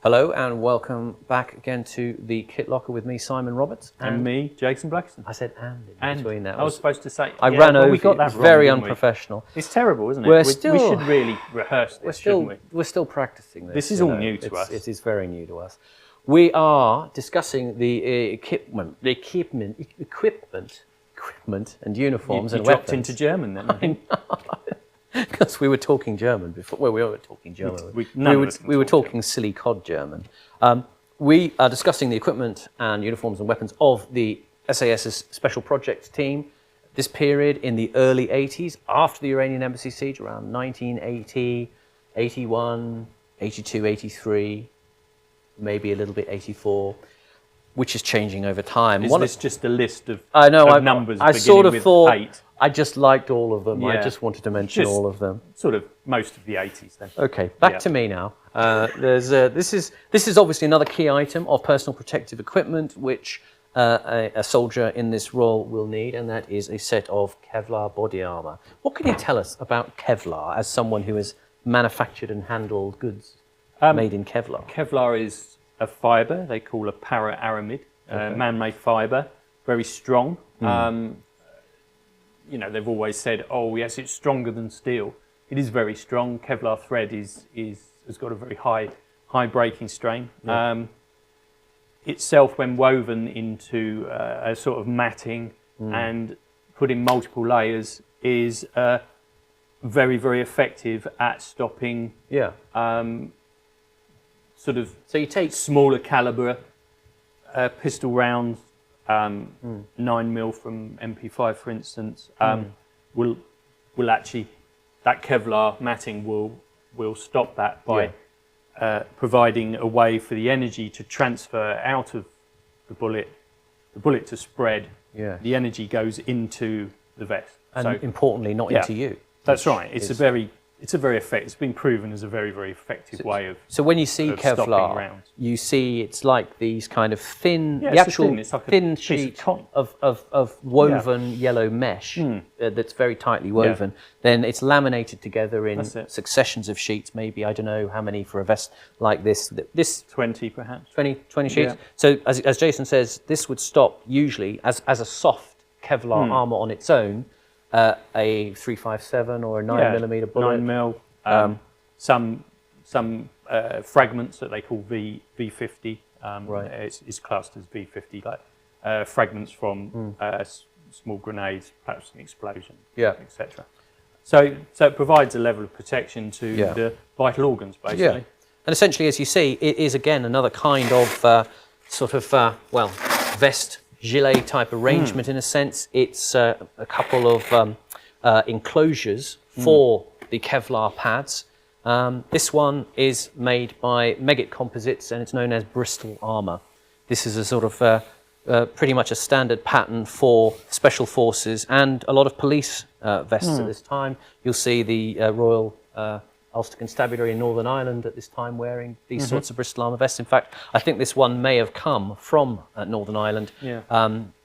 Hello and welcome back again to the Kit Locker with me, Simon Roberts. And me, Jason Blackson. I said in between that. I was supposed to say... I ran over. We got that it's wrong, very didn't we? unprofessional. It's terrible, isn't it? We should really rehearse this, shouldn't we? We're still practicing this. This is all new to us. It is very new to us. We are discussing the equipment and uniforms and you dropped weapons. into German then, I think. Because we were talking German before. Well, we were talking German. We were talking silly cod German. We are discussing the equipment and uniforms and weapons of the SAS's Special Projects Team. This period in the early 80s, after the Iranian embassy siege, around 1980, 81, 82, 83, maybe a little bit 84, which is changing over time. Is this just a list of numbers I beginning sort of with thought 8? I just liked all of them. Yeah. I just wanted to mention all of them. Sort of most of the 80s then. Okay, back to me now. This is obviously another key item of personal protective equipment which a soldier in this role will need, and that is a set of Kevlar body armour. What can you tell us about Kevlar as someone who has manufactured and handled goods made in Kevlar? Kevlar is a fibre they call a para-aramid, man-made fibre, very strong. You know, they've always said, oh yes, it's stronger than steel. It is very strong. Kevlar thread has got a very high breaking strain. Yeah. Itself, when woven into a sort of matting and put in multiple layers, is very, very effective at stopping sort of so you take smaller caliber pistol rounds, 9mm from MP5, for instance, will actually, that Kevlar matting will stop that by providing a way for the energy to transfer out of the bullet to spread. Yeah. The energy goes into the vest. And importantly, not into you. That's right. It's a very effective. It's been proven as a very, very effective way of. So when you see Kevlar, you see it's like these kind of thin, the actual thin sheet of woven yellow mesh that's very tightly woven. Then it's laminated together in successions of sheets. Maybe I don't know how many for a vest like this. This 20 perhaps. 20 sheets. Yeah. So as Jason says, this would stop usually as a soft Kevlar armor on its own. A 357 or a 9mm bullet. 9mm. Some fragments that they call V50. It's classed as V50, like fragments from small grenades, perhaps an explosion, etc. So it provides a level of protection to the vital organs, basically. Yeah. And essentially, as you see, it is again another kind of vest. Gilet type arrangement in a sense. It's a couple of enclosures for the Kevlar pads. This one is made by Meggitt Composites and it's known as Bristol Armour. This is a sort of pretty much a standard pattern for special forces and a lot of police vests at this time. You'll see the Royal Ulster Constabulary in Northern Ireland at this time wearing these sorts of Bristol Armour vests. In fact, I think this one may have come from Northern Ireland. Yeah.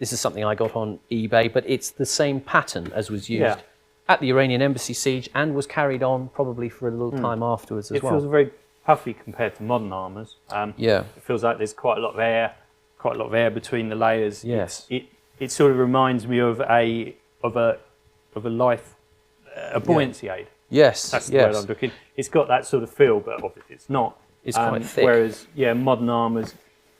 This is something I got on eBay, but it's the same pattern as was used at the Iranian embassy siege and was carried on probably for a little time afterwards as well. It feels very puffy compared to modern armours. It feels like there's quite a lot of air between the layers. Yes. It sort of reminds me of a buoyancy aid. Yes, that's the word I'm looking. It's got that sort of feel, but obviously it's not. It's quite thick. Whereas, modern armours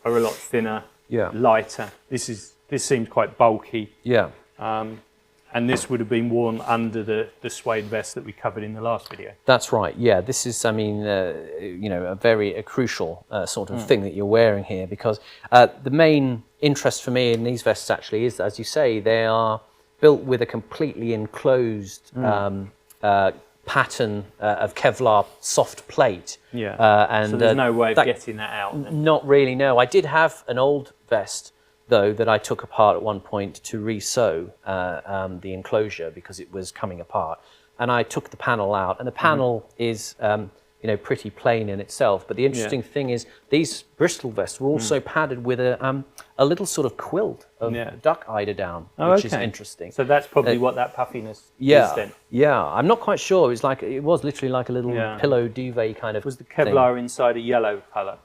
are a lot thinner, lighter. This seems quite bulky. Yeah. And this would have been worn under the suede vest that we covered in the last video. That's right. Yeah, this is, I mean, a very crucial sort of thing that you're wearing here, because the main interest for me in these vests actually is, as you say, they are built with a completely enclosed pattern of Kevlar soft plate. Yeah. And so there's no way of getting that out. Not really, no. I did have an old vest, though, that I took apart at one point to re-sew the enclosure because it was coming apart. And I took the panel out, and the panel is pretty plain in itself. But the interesting thing is these Bristol vests were also padded with a little sort of quilt of duck eiderdown, which is interesting. So that's probably what that puffiness is then. Yeah, I'm not quite sure. It was literally like a little pillow duvet kind of Was the Kevlar inside a yellow colour?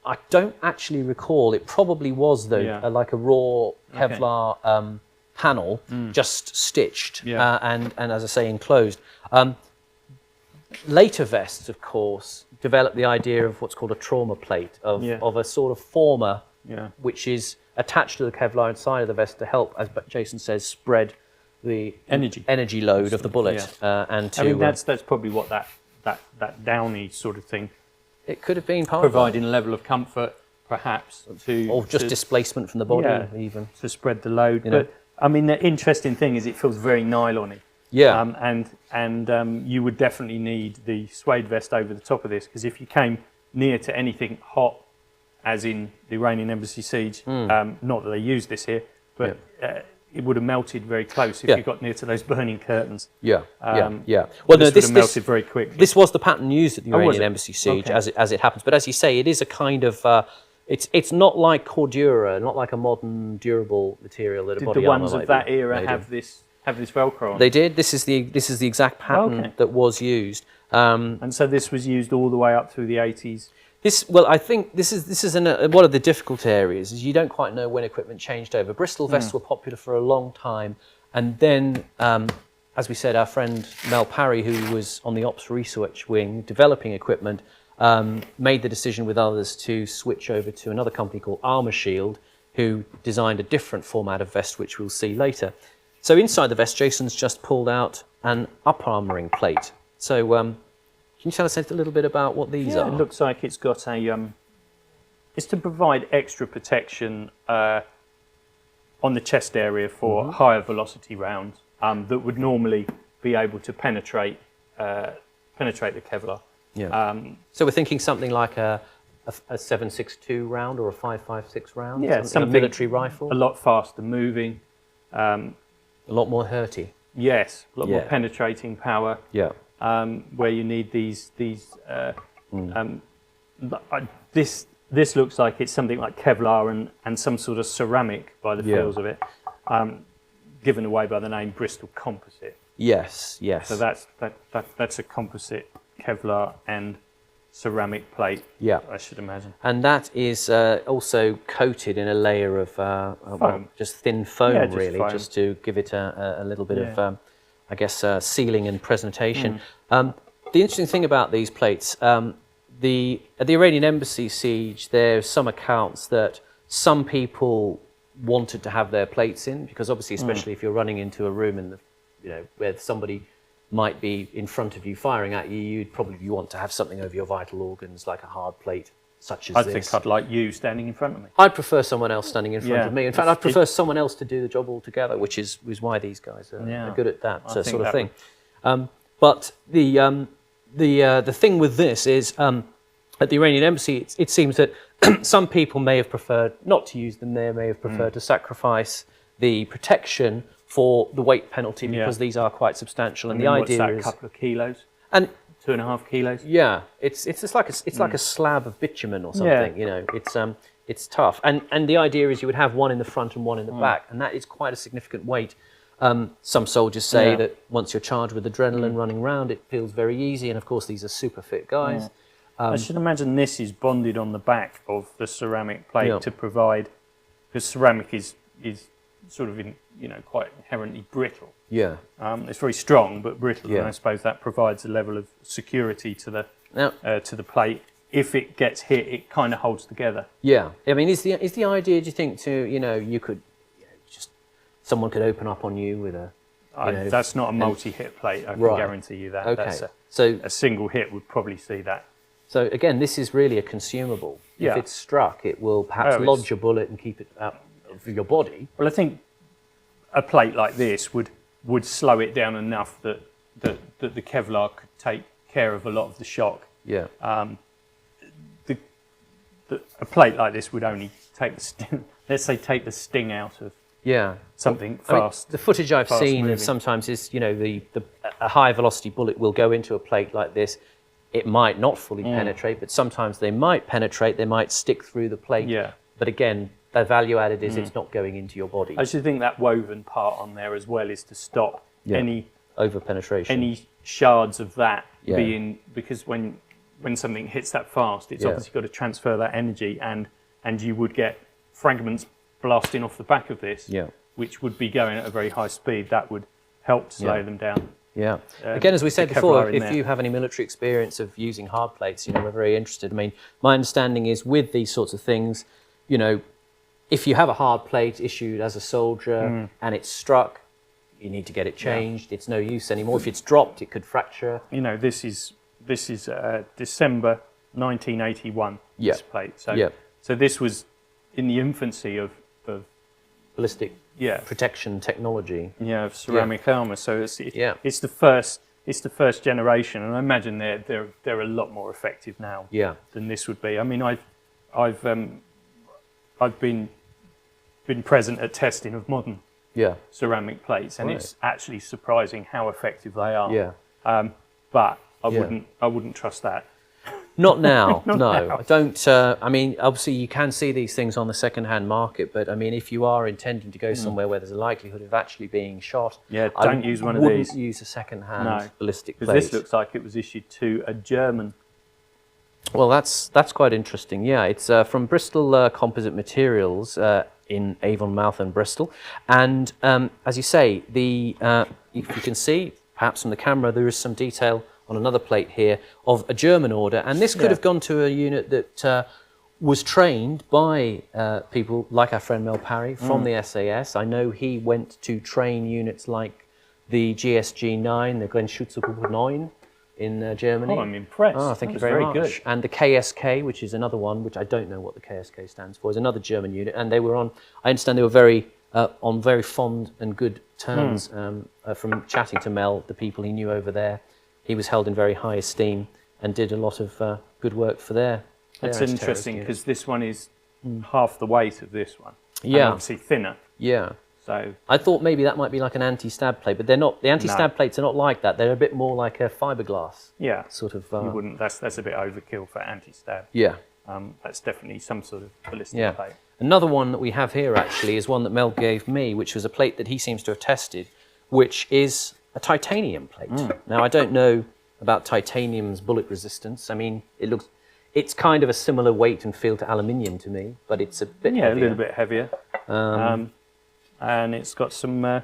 I don't actually recall. It probably was, though, Yeah. like a raw Kevlar panel, just stitched Yeah. and, as I say, enclosed. Later vests, of course, developed the idea of what's called a trauma plate, of a sort of former, which is attached to the Kevlar inside of the vest to help, as Jason says, spread the energy load of the bullet. And to, I mean, that's probably what that downy sort of thing. It could have been part providing a level of comfort, perhaps, or just displacement from the body, even to spread the load. But I mean, the interesting thing is it feels very nylon-y. Yeah. And you would definitely need the suede vest over the top of this, because if you came near to anything hot, as in the Iranian embassy siege, not that they used this here, but it would have melted very close if you got near to those burning curtains. Well, this would have melted very quickly. This was the pattern used at the Iranian embassy siege, as it happens. But as you say, it is a kind of it's not like Cordura, not like a modern durable material that a body armor might be. Did the ones of that era have this Velcro on? They did. This is the exact pattern that was used. And so this was used all the way up through the 80s. I think this is one of the difficult areas, is you don't quite know when equipment changed over. Bristol vests were popular for a long time, and then, as we said, our friend Mel Parry, who was on the Ops Research Wing developing equipment, made the decision with others to switch over to another company called Armour Shield, who designed a different format of vest, which we'll see later. So inside the vest, Jason's just pulled out an up-armouring plate. So can you tell us a little bit about what these are? It looks like it's got it's to provide extra protection on the chest area for higher velocity rounds that would normally be able to penetrate the Kevlar. Yeah. So we're thinking something like a 7.62 round or a 5.56 round? Yeah, something a military rifle? A lot faster moving. A lot more hurty. Yes, a lot more penetrating power. Yeah. Where you need these this looks like it's something like Kevlar and some sort of ceramic by the feels of it, given away by the name Bristol Composite. Yes. So that's a composite Kevlar and ceramic plate. Yeah, I should imagine. And that is also coated in a layer of just thin foam, really, just to give it a little bit of, I guess, sealing and presentation. The interesting thing about these plates, at the Iranian embassy siege, there's some accounts that some people wanted to have their plates in, because obviously, especially if you're running into a room in where somebody might be in front of you firing at you, you'd probably want to have something over your vital organs, like a hard plate such as this. I think I'd like you standing in front of me. I'd prefer someone else standing in front of me. In fact, I'd prefer someone else to do the job altogether, which is why these guys are good at that sort of thing. But the thing with this is, at the Iranian embassy, it seems that some people may have preferred not to use them. They may have preferred to sacrifice the protection for the weight penalty, because these are quite substantial. And the idea is a couple of kilos, and 2.5 kilos. Yeah, it's like a slab of bitumen or something. It's tough. And the idea is you would have one in the front and one in the back, and that is quite a significant weight. Some soldiers say that once you're charged with adrenaline running around, it feels very easy. And of course, these are super fit guys. I should imagine this is bonded on the back of the ceramic plate to provide, because ceramic is sort of quite inherently brittle. Yeah. It's very strong but brittle, and I suppose that provides a level of security to the plate. If it gets hit, it kind of holds together. Yeah. I mean, is the idea, do you think, you could someone could open up on you with a that's not a multi-hit plate, I can guarantee you that. Okay. So a single hit would probably see that. So again, this is really a consumable. If it's struck, it will perhaps lodge a bullet and keep it out of your body. Well, I think a plate like this would slow it down enough that the Kevlar could take care of a lot of the shock. Yeah. A plate like this would only take the sting, let's say, take the sting out of something fast. The footage I've seen moving. sometimes is, a high velocity bullet will go into a plate like this. It might not fully penetrate, but sometimes they might penetrate. They might stick through the plate. Yeah. But again, the value added is it's not going into your body. I should think that woven part on there as well is to stop any over penetration, any shards of that being, because when when something hits that fast, it's obviously got to transfer that energy, and you would get fragments blasting off the back of this, which would be going at a very high speed. That would help to slow them down. Yeah. Again, as we said before, if you have any military experience of using hard plates, you know, we're very interested. I mean, my understanding is with these sorts of things, you know, if you have a hard plate issued as a soldier and it's struck, you need to get it changed. It's no use anymore. If it's dropped, it could fracture. You know, this is December 1981. This plate. So this was in the infancy of ballistic protection technology. Yeah, of ceramic armour. So it's the first generation, and I imagine they're a lot more effective now than this would be. I mean, I've been present at testing of modern ceramic plates, and it's actually surprising how effective they are. Yeah. But I wouldn't trust that. Not now, no. I don't. I mean, obviously, you can see these things on the second-hand market, but I mean, if you are intending to go somewhere where there's a likelihood of actually being shot, don't use one of these. Wouldn't use a second-hand ballistic plate. Because this looks like it was issued to a German. Well, that's quite interesting. Yeah, it's from Bristol Composite Materials in Avonmouth and Bristol, and as you say, if you can see, perhaps from the camera, there is some detail on another plate here of a German order, and this could have gone to a unit that was trained by people like our friend Mel Parry from the SAS. I know he went to train units like the GSG-9, the Grenzschutzgruppe 9 in Germany. Oh, I'm impressed. Oh, thank you very much. Good. And the KSK, which is another one, which I don't know what the KSK stands for, is another German unit, and they were on, I understand they were very on very fond and good terms from chatting to Mel, the people he knew over there. He was held in very high esteem and did a lot of good work for their That's interesting, because this one is half the weight of this one. Yeah. And obviously thinner. Yeah. So I thought maybe that might be like an anti-stab plate, but they're not. The anti-stab plates are not like that. They're a bit more like a fiberglass. Yeah. Sort of. You wouldn't. That's a bit overkill for anti-stab. Yeah. That's definitely some sort of ballistic plate. Another one that we have here actually is one that Mel gave me, which was a plate that he seems to have tested, which is a titanium plate. Now, I don't know about titanium's bullet resistance. I mean, it's kind of a similar weight and feel to aluminium to me, but it's a bit heavier. A little bit heavier. And it's got some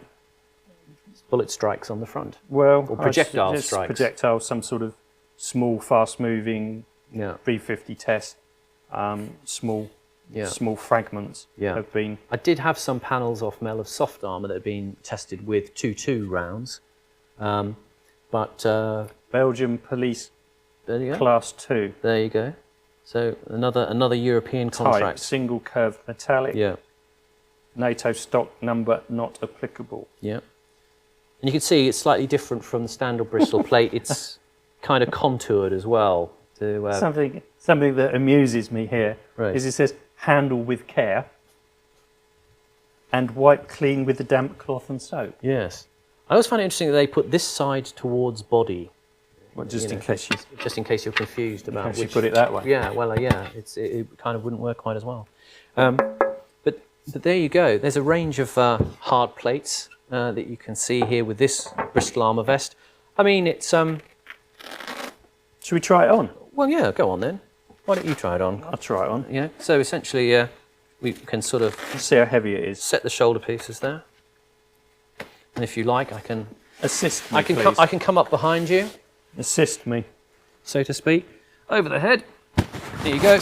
bullet strikes on the front. Well, or projectile strikes. Projectile, some sort of small, fast-moving B-50 test. Small fragments have been. I did have some panels off Mel of soft armour that had been tested with 2.2 rounds. But Belgium Police Class 2. There you go. So another European contract. Single curved metallic. Yeah. NATO stock number not applicable. Yeah. And you can see it's slightly different from the standard Bristol plate. It's kind of contoured as well. Something that amuses me here is it says handle with care and wipe clean with a damp cloth and soap. Yes. I always find it interesting that they put this side towards body. Well, just in case you're confused about which. You put it that way. Yeah, well, it kind of wouldn't work quite as well. But there you go. There's a range of hard plates that you can see here with this Bristol Armour Vest. I mean, it's... Should we try it on? Well, yeah, go on then. Why don't you try it on? I'll try it on. Yeah. So essentially, we can sort of... Let's see how heavy it is. Set the shoulder pieces there. And if you like, I can... Assist me, please. I can come up behind you. Assist me. So to speak. Over the head. There you go.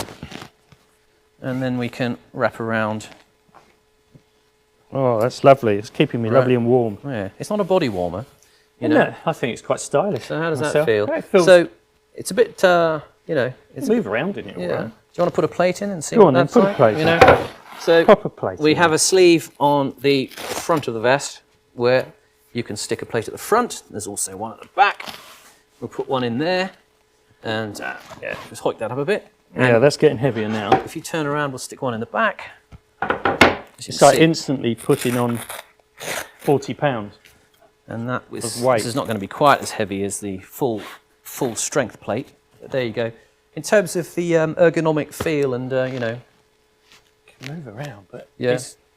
And then we can wrap around. Oh, that's lovely. It's keeping me lovely and warm. Yeah. It's not a body warmer. You know. I think it's quite stylish. So how does that feel? Yeah, it feels... So it's a bit, It's move around in it, yeah. Do you want to put a plate in and see what that's like? Put a plate in. So proper plate. We have a sleeve on the front of the vest where you can stick a plate at the front. There's also one at the back. We'll put one in there and just hoik that up a bit. Yeah, that's getting heavier now. If you turn around, we'll stick one in the back. It's like instantly putting on 40 pounds. And this is not going to be quite as heavy as the full strength plate. But there you go. In terms of the ergonomic feel and, can move around, but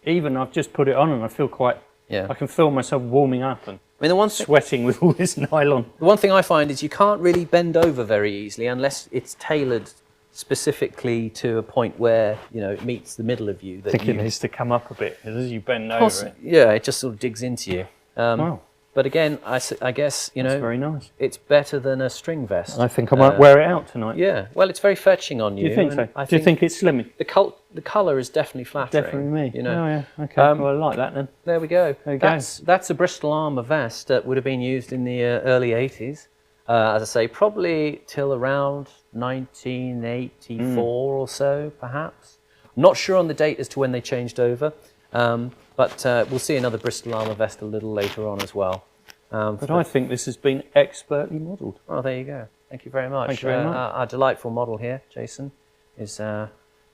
even I've just put it on and I feel quite, I can feel myself warming up. And I mean, sweating with all this nylon. the one thing I find is you can't really bend over very easily unless it's tailored specifically to a point where, you know, it meets the middle of you. I think it needs to come up a bit as you bend over it. Yeah, it just sort of digs into you. Wow. But again, I guess, you know, That's very nice. it's better than a string vest. I think I might wear it out tonight. Yeah, well, it's very fetching on you. Do you think so? Do you think it's slimming? The colour is definitely flattering. Definitely me. You know. Oh, yeah. Okay. Well, I like that then. There we go. There you go. That's a Bristol Armour vest that would have been used in the early 80s. As I say, probably till around 1984 or so, perhaps. Not sure on the date as to when they changed over, but we'll see another Bristol Armour vest a little later on as well. But I think this has been expertly modelled. Oh, there you go. Thank you very much. Thank you very much. Our delightful model here, Jason, is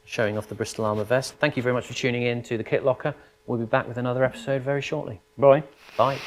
showing off the Bristol Armour vest. Thank you very much for tuning in to the Kit Locker. We'll be back with another episode very shortly. Bye. Bye.